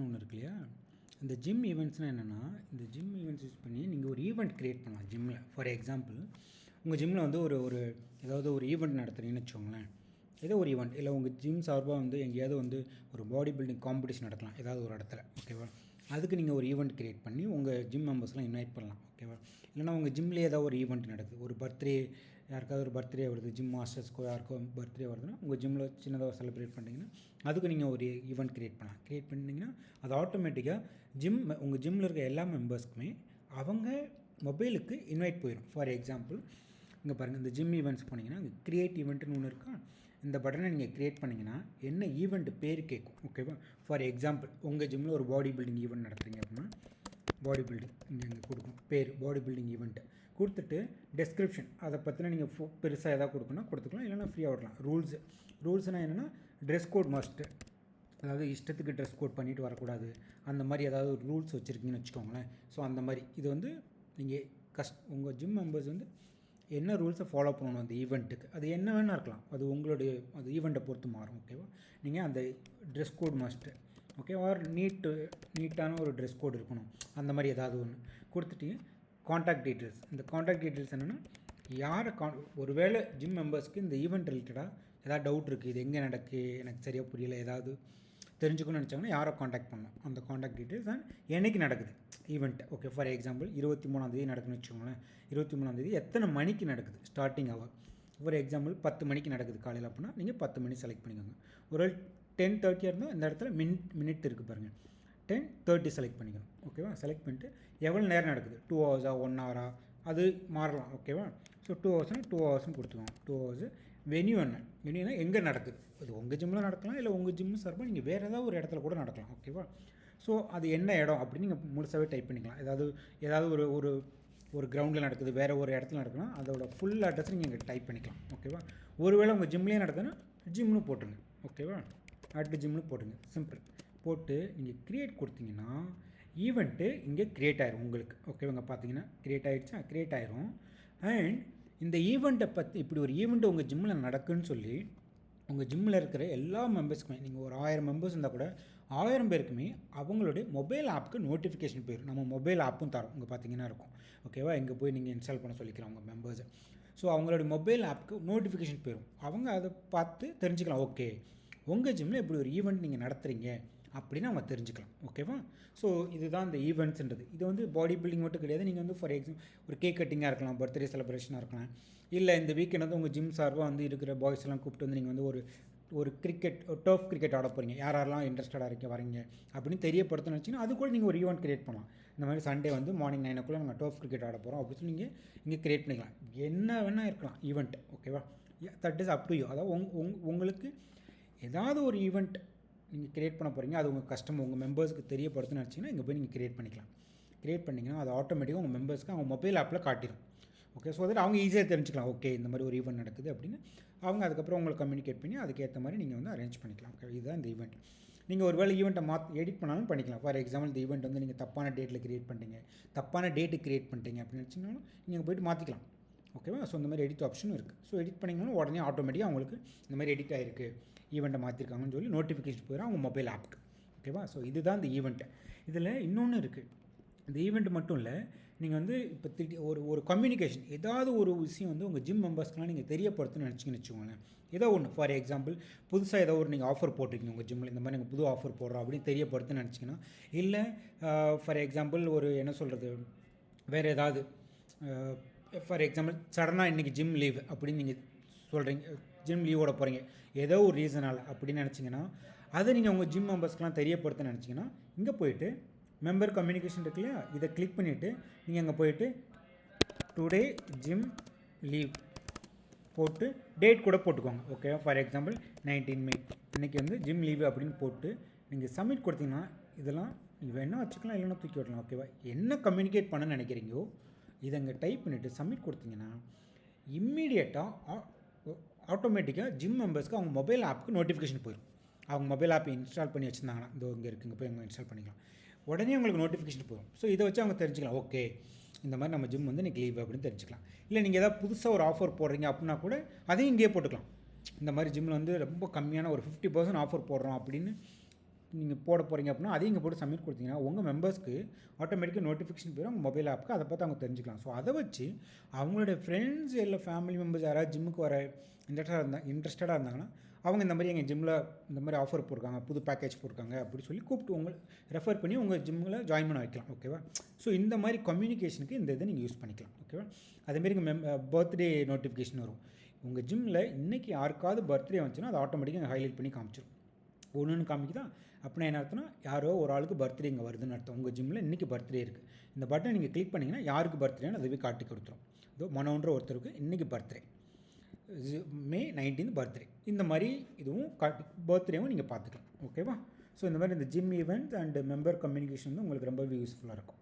ஒன்று இருக்கு இல்லையா? இந்த ஜிம் ஈவெண்ட்ஸ்னால் என்னென்னா, இந்த ஜிம் ஈவெண்ட்ஸ் யூஸ் பண்ணி நீங்கள் ஒரு ஈவெண்ட் க்ரியேட் பண்ணலாம் ஜிம்மில். ஃபார் எக்ஸாம்பிள், உங்கள் ஜிம்மில் வந்து ஒரு ஒரு ஏதாவது ஒரு ஈவெண்ட் நடத்துகிறீங்கன்னு வச்சுக்கோங்களேன். ஏதோ ஒரு ஈவெண்ட் இல்லை உங்கள் ஜிம் சார்பாக வந்து எங்கேயாவது வந்து ஒரு பாடி பில்டிங் காம்படிஷன் நடக்கலாம் ஏதாவது ஒரு இடத்துல, ஓகேவா? அதுக்கு நீங்கள் ஒரு ஈவெண்ட் க்ரியேட் பண்ணி உங்கள் ஜிம் மெம்பர்ஸ்லாம் இன்வைட் பண்ணலாம், ஓகேவா? இல்லைனா உங்கள் ஜிம்லேயே ஏதாவது ஒரு ஈவெண்ட் நடக்குது, ஒரு பர்த்டே, யாருக்காவது ஒரு பர்த்டே வருது, ஜிம் மாஸ்டர்ஸ்க்கோ யாருக்கோ பர்த்டே வருதுன்னா உங்கள் ஜிம்மில் சின்னதாக செலிப்ரேட் பண்ணிங்கன்னா அதுக்கு நீங்கள் ஒரு ஈவெண்ட் க்ரியேட் பண்ணலாம். க்ரியேட் பண்ணிங்கன்னா அது ஆட்டோமேட்டிக்காக உங்கள் ஜிம்மில் இருக்க எல்லா மெம்பர்ஸ்க்குமே அவங்க மொபைலுக்கு இன்வைட் போயிடும். ஃபார் எக்ஸாம்பிள், இங்கே பாருங்கள், இந்த ஜிம் ஈவெண்ட்ஸ் போனீங்கன்னா இங்கே க்ரியேட் ஈவெண்ட்டுன்னு ஒன்று இருக்கா. இந்த பட்டனை நீங்கள் க்ரியேட் பண்ணிங்கன்னா என்ன ஈவெண்ட் பேர் கேட்கும், ஓகேவா? ஃபார் எக்ஸாம்பிள், உங்கள் ஜிம்மில் ஒரு பாடி பில்டிங் ஈவெண்ட் நடத்துறீங்க அப்படின்னா பாடி பில்டிங் இங்கே கொடுக்கும் பேர், பாடி பில்டிங் ஈவெண்ட்டு கொடுத்துட்டு டெஸ்கிரிப்ஷன் அதை பற்றின நீங்கள் பெருசாக எதாவது கொடுக்கணும் கொடுத்துக்கலாம், இல்லைனா ஃப்ரீயாக விடலாம். ரூல்ஸ்னால் என்னென்னா ட்ரெஸ் கோட் மஸ்ட்டு, அதாவது இஷ்டத்துக்கு ட்ரெஸ் கோட் பண்ணிவிட்டு வரக்கூடாது, அந்த மாதிரி ஏதாவது ஒரு ரூல்ஸ் வச்சுருக்கீங்கன்னு வச்சுக்கோங்களேன். ஸோ அந்த மாதிரி இது வந்து நீங்கள் உங்கள் ஜிம் மெம்பர்ஸ் வந்து என்ன ரூல்ஸை ஃபாலோ பண்ணணும் அந்த ஈவெண்ட்டுக்கு, அது என்ன வேணா இருக்கலாம், அது உங்களுடைய அது ஈவெண்ட்டை பொறுத்து மாறும், ஓகேவா? நீங்கள் அந்த dress code must, okay, or நீட்டான ஒரு ட்ரெஸ் கோட் இருக்கணும், அந்த மாதிரி ஏதாவது ஒன்று கொடுத்துட்டு காண்டாக்ட் டீட்டெயில்ஸ். இந்த காண்டாக்ட் டீட்டெயில்ஸ் என்னென்னா யாரை ஒருவேளை ஜிம் மெம்பர்ஸ்க்கு இந்த ஈவெண்ட் ரிலேட்டடாக ஏதாவது டவுட் இருக்குது, இது எங்கே நடக்கு எனக்கு சரியாக புரியல, ஏதாவது தெரிஞ்சுக்கணும்னு நினச்சாங்கன்னா யாரை காண்டாக்ட் பண்ணலாம், அந்த காண்டாக்ட் டீட்டெயில்ஸ் அண்ட் என்றைக்கு நடக்குது ஈவெண்ட். ஓகே, ஃபார் எக்ஸாம்பிள் 23ஆம் நடக்குதுன்னு வச்சுக்கோங்களேன். 23ஆம் எத்தனை மணிக்கு நடக்குது, ஸ்டார்டிங் ஹவர். ஃபார் எக்ஸாம்பிள் 10 மணிக்கு நடக்குது காலையில் அப்படின்னா நீங்கள் 10 மணி செலக்ட் பண்ணிக்கோங்க. ஒரு 10:30 இருந்தால் இந்த இடத்துல மினிட் இருக்குது பாருங்கள், 10:30 செலக்ட் பண்ணிக்கணும், ஓகேவா? செலக்ட் பண்ணிட்டு எவ்வளோ நேரம் நடக்குது, 2 ஹவர்ஸா 1 ஹவரா, அது மாறலாம், ஓகேவா? ஸோ 2 ஹவர்ஸ்னால் 2 ஹவர்ஸ்னு கொடுத்துக்கோங்க. 2 ஹவர்ஸு. வென்யூனா எங்கே நடக்குது, அது உங்கள் ஜிம்மில் நடக்கலாம், இல்லை உங்கள் ஜிம்மு சார்பாக நீங்கள் வேறு ஏதாவது ஒரு இடத்துல கூட நடக்கலாம், ஓகேவா? ஸோ அது என்ன இடம் அப்படின்னு நீங்கள் முழுசாகவே டைப் பண்ணிக்கலாம். ஏதாவது ஒரு ஒரு ஒரு கிரவுண்டில் நடக்குது, வேறு ஒரு இடத்துல நடக்குதுன்னா அதோட ஃபுல் அட்ரஸ் நீங்கள் இங்கே டைப் பண்ணிக்கலாம், ஓகேவா? ஒருவேளை உங்கள் ஜிம்லேயே நடக்குதுன்னா ஜிம்னு போட்டுருங்க, ஓகேவா? ஜிம்னு போட்டுங்க, சிம்பிள். போட்டு நீங்கள் க்ரியேட் கொடுத்தீங்கன்னா ஈவெண்ட்டு இங்கே க்ரியேட் ஆயிரும் உங்களுக்கு, ஓகேவாங்க? பார்த்தீங்கன்னா க்ரியேட் ஆகிடுச்சா, க்ரியேட் ஆயிரும். அண்ட் இந்த ஈவெண்ட்டை பற்றி, இப்படி ஒரு ஈவெண்ட்டு உங்கள் ஜிம்மில் நடக்குன்னு சொல்லி உங்கள் ஜிம்மில் இருக்கிற எல்லா மெம்பர்ஸுக்குமே, நீங்கள் ஒரு 1000 மெம்பர்ஸ் இருந்தால் கூட 1000 பேருக்குமே அவங்களுடைய மொபைல் ஆப்புக்கு நோட்டிஃபிகேஷன் போயிடும். நம்ம மொபைல் ஆப்பும் தரோம், இங்கே பார்த்தீங்கன்னா இருக்கும், ஓகேவா? இங்கே போய் நீங்கள் இன்ஸ்டால் பண்ண சொல்லிக்கலாம் உங்கள் மெம்பர்ஸை. ஸோ அவங்களுடைய மொபைல் ஆப்புக்கு நோட்டிஃபிகேஷன் போயிடும், அவங்க அதை பார்த்து தெரிஞ்சுக்கலாம், ஓகே உங்கள் ஜிம்மில் இப்படி ஒரு ஈவெண்ட் நீங்கள் நடத்துகிறீங்க அப்படின்னு அவங்க தெரிஞ்சுக்கலாம், ஓகேவா? ஸோ இதுதான் இந்த ஈவெண்ட்ஸ்ன்றது. இது வந்து பாடி பில்டிங் மட்டும் கிடையாது. நீங்கள் வந்து ஃபார் எக்ஸாம்பிள் ஒரு கேக் கட்டிங்காக இருக்கலாம், பர்த்டே செலிப்ரேஷனாக இருக்கலாம், இல்லை இந்த வீக்கெண்ட் வந்து உங்கள் ஜிம் சார்பாக வந்து இருக்கிற பாய்ஸ் எல்லாம் கூப்பிட்டு வந்து நீங்கள் வந்து ஒரு டர்ஃப் கிரிக்கெட் ஆட போகிறீங்க, யாரெல்லாம் இன்ட்ரெஸ்டடாக வரீங்க அப்படின்னு தெரியப்படுத்தணும்னு நினச்சிங்கன்னா அது கூட நீங்கள் ஒரு ஈவெண்ட் க்ரியேட் பண்ணலாம். இந்த மாதிரி சண்டே வந்து மார்னிங் 9 o'clock நாங்கள் டர்ஃப் கிரிக்கெட் ஆட போகிறோம் அப்படின்னு சொல்லி நீங்கள் இங்கே க்ரியேட் பண்ணிக்கலாம். என்ன வேணால் இருக்கலாம் ஈவெண்ட், ஓகேவா? That is up to you. அதாவது உங்களுக்கு ஏதாவது ஒரு ஈவெண்ட் நீங்கள் க்ரியேட் பண்ண போகிறீங்க, அது உங்கள் மெம்பர்ஸ்க்கு தெரியப்படுத்துன்னு நினச்சிங்கன்னா இங்கே போய் நீங்கள் க்ரியேட் பண்ணிக்கலாம். க்ரியேட் பண்ணிங்கன்னா அது ஆட்டோமேட்டிக்காக உங்கள் மெம்பர்ஸ்க்கு அவங்க மொபைல் ஆப்பில் காட்டிடும், ஓகே? ஸோ தட் அவங்க ஈஸியாக தெரிஞ்சுக்கலாம், ஓகே இந்த மாதிரி ஒரு ஈவெண்ட் நடக்குது அப்படின்னு. அவங்க அதுக்கப்புறம் உங்களை கம்யூனிகேட் பண்ணி அதுக்கேற்ற மாதிரி நீங்கள் வந்து அரேஞ்ச் பண்ணிக்கலாம், ஓகே? இதுதான் இந்த ஈவெண்ட். நீங்கள் ஒரு வேளை ஈவெண்ட்டை எடிட் பண்ணாலும் பண்ணிக்கலாம். ஃபார் எக்ஸாம்பிள், இந்த ஈவெண்ட் வந்து நீங்கள் தப்பான டேட்டில் க்ரியேட் பண்ணிட்டீங்க, தப்பான டேட்டு க்ரியேட் பண்ணிட்டீங்க அப்படின்னு நினச்சினாலும் நீங்கள் போய்ட்டு மாற்றிக்கலாம், ஓகேவா? ஸோ இந்த மாதிரி எடிட் ஆப்ஷனும் இருக்குது. ஸோ எடிட் பண்ணிங்கனாலும் உடனே ஆட்டோமேட்டிக்காக அவங்களுக்கு இந்த மாதிரி எடிட் ஆகிருக்கு, ஈவெண்ட்டை மாற்றிருக்காங்கன்னு சொல்லி நோட்டிஃபிகேஷன் போயிடும் அவங்க மொபைல் ஆப்புக்கு, ஓகேவா? ஸோ இதுதான் இந்த ஈவெண்ட்டு. இதில் இன்னொன்று இருக்குது. இந்த ஈவெண்ட் மட்டும் இல்லை, நீங்கள் வந்து இப்போ ஒரு கம்யூனிகேஷன், ஏதாவது ஒரு விஷயம் வந்து உங்கள் ஜிம் மெம்பர்ஸ்க்கெலாம் நீங்கள் தெரியப்படுத்துன்னு நினச்சிங்கன்னு வச்சுக்கோங்களேன். ஏதோ ஒன்று, ஃபார் எக்ஸாம்பிள் புதுசாக ஏதோ ஒரு நீங்கள் ஆஃபர் போட்டிருக்கீங்க உங்கள் ஜிம்மில், இந்த மாதிரி நீங்கள் புது ஆஃபர் போடுறோம் அப்படின்னு தெரியப்படுத்துன்னு நினச்சிங்கன்னா, இல்லை ஃபார் எக்ஸாம்பிள் ஒரு என்ன சொல்கிறது, வேறு ஏதாவது ஃபார் எக்ஸாம்பிள் சடனாக இன்றைக்கி ஜிம் லீவ் அப்படின்னு நீங்கள் சொல்கிறீங்க, ஜிம் லீவோட போகிறீங்க ஏதோ ஒரு ரீசனால் அப்படின்னு நினச்சிங்கன்னா, அதை நீங்கள் உங்கள் ஜிம் மெம்பர்ஸ்க்கெலாம் தெரியப்படுத்த நினச்சிங்கன்னா இங்கே போய்ட்டு மெம்பர் கம்யூனிகேஷன் இருக்கு இல்லையா, இதை கிளிக் பண்ணிவிட்டு நீங்கள் அங்கே போய்ட்டு டுடே ஜிம் லீவ் போட்டு டேட் கூட போட்டுக்கோங்க, ஓகே? ஃபார் எக்ஸாம்பிள் 19 May இன்றைக்கி வந்து ஜிம் லீவு அப்படின்னு போட்டு நீங்கள் சப்மிட் கொடுத்தீங்கன்னா இதெல்லாம் நீங்கள் வேணால் வச்சுக்கலாம், இல்லைன்னா தூக்கி விடலாம், ஓகேவா? என்ன கம்யூனிகேட் பண்ண நினைக்கிறீங்களோ இதை அங்கே டைப் பண்ணிவிட்டு சப்மிட் கொடுத்தீங்கன்னா இம்மீடியட்டாக ஆட்டோமேட்டிக்காக ஜிம் மெம்பர்ஸ்க்கு அவங்க மொபைல் ஆப்புக்கு நோட்டிஃபிகேஷன் போயிடும். அவங்க மொபைல் ஆப் இன்ஸ்டால் பண்ணி வச்சுருந்தாங்கன்னா இதோ இங்கே இருக்குங்க, போய் அவங்க இன்ஸ்டால் பண்ணிக்கலாம், உடனே உங்களுக்கு நோட்டிஃபிகேஷன் போயிடும். ஸோ இதை வச்சு அவங்க தெரிஞ்சுக்கலாம், ஓகே இந்த மாதிரி நம்ம ஜிம் வந்து இன்றைக்கி லீவ் அப்படின்னு தெரிஞ்சுக்கலாம். இல்லை நீங்கள் ஏதாவது புதுசாக ஒரு ஆஃபர் போடுறீங்க அப்படின்னா கூட அதையும் இங்கேயே போட்டுக்கலாம். இந்த மாதிரி ஜிம்மில் வந்து ரொம்ப கம்மியான ஒரு 50% ஆஃபர் போடுறோம் அப்படின்னு நீங்கள் போட போகிறீங்க அப்படின்னா அதையும் இங்கே போட்டு சப்மிட் கொடுத்தீங்கன்னா உங்கள் மெம்பர்ஸ்க்கு ஆட்டோமேட்டிக்காக நோட்டிஃபிகேஷன் போயிடும் உங்கள் மொபைல் ஆப்புக்கு. அதை பார்த்து அவங்க தெரிஞ்சுக்கலாம். ஸோ அதை வச்சு அவங்களோட ஃப்ரெண்ட்ஸ் இல்லை ஃபேமிலி மெம்பர்ஸ் யாராவது ஜிம்முக்கு வர இன்ட்ரெஸ்டடாக இருந்தாங்கன்னா அவங்க இந்த மாதிரி எங்கள் ஜிம்மில் இந்த மாதிரி ஆஃபர் போட்டிருக்காங்க, புது பேக்கேஜ் போட்டிருக்காங்க அப்படின்னு சொல்லி கூப்பிட்டு உங்களை ரெஃபர் பண்ணி உங்கள் ஜிம்மில் ஜாயின் பண்ண வைக்கலாம். ஓகேவா? ஸோ இந்த மாதிரி கம்யூனிகேஷனுக்கு இந்த இதை நீங்கள் யூஸ் பண்ணிக்கலாம். ஓகேவா? அதேமாரி பர்த்டே நோட்டிஃபிகேஷன் வரும். உங்கள் ஜிம்மில் இன்றைக்கி யாருக்காவது பர்த்டே வந்துச்சுன்னா அதை ஆட்டோமேட்டிக்காக ஹைலைட் பண்ணி காமிச்சிடும். ஒன்றுன்னு காமிக்குதா அப்படின்னா என்ன அர்த்தம்னா யாரோ ஒரு ஆளுக்கு பர்த்டே இங்கே வருதுன்னு அர்த்தம். உங்கள் ஜிம்மில் இன்றைக்கி பர்த்டே இருக்குது. இந்த பட்டனை நீங்கள் கிளிக் பண்ணிங்கன்னா யாருக்கு பர்த்டேன்னு அதுவே காட்டி கொடுத்துரும். இதோ மனோன்ற ஒருத்தருக்கு இன்றைக்கி பர்த்டே, May 19 பர்த்டே. இந்த மாதிரி இதுவும் பர்த்டேவும் நீங்கள் பார்த்துக்கலாம். ஓகேவா? ஸோ இந்த மாதிரி இந்த gym event and member communication வந்து உங்களுக்கு ரொம்பவே யூஸ்ஃபுல்லாக இருக்கும்.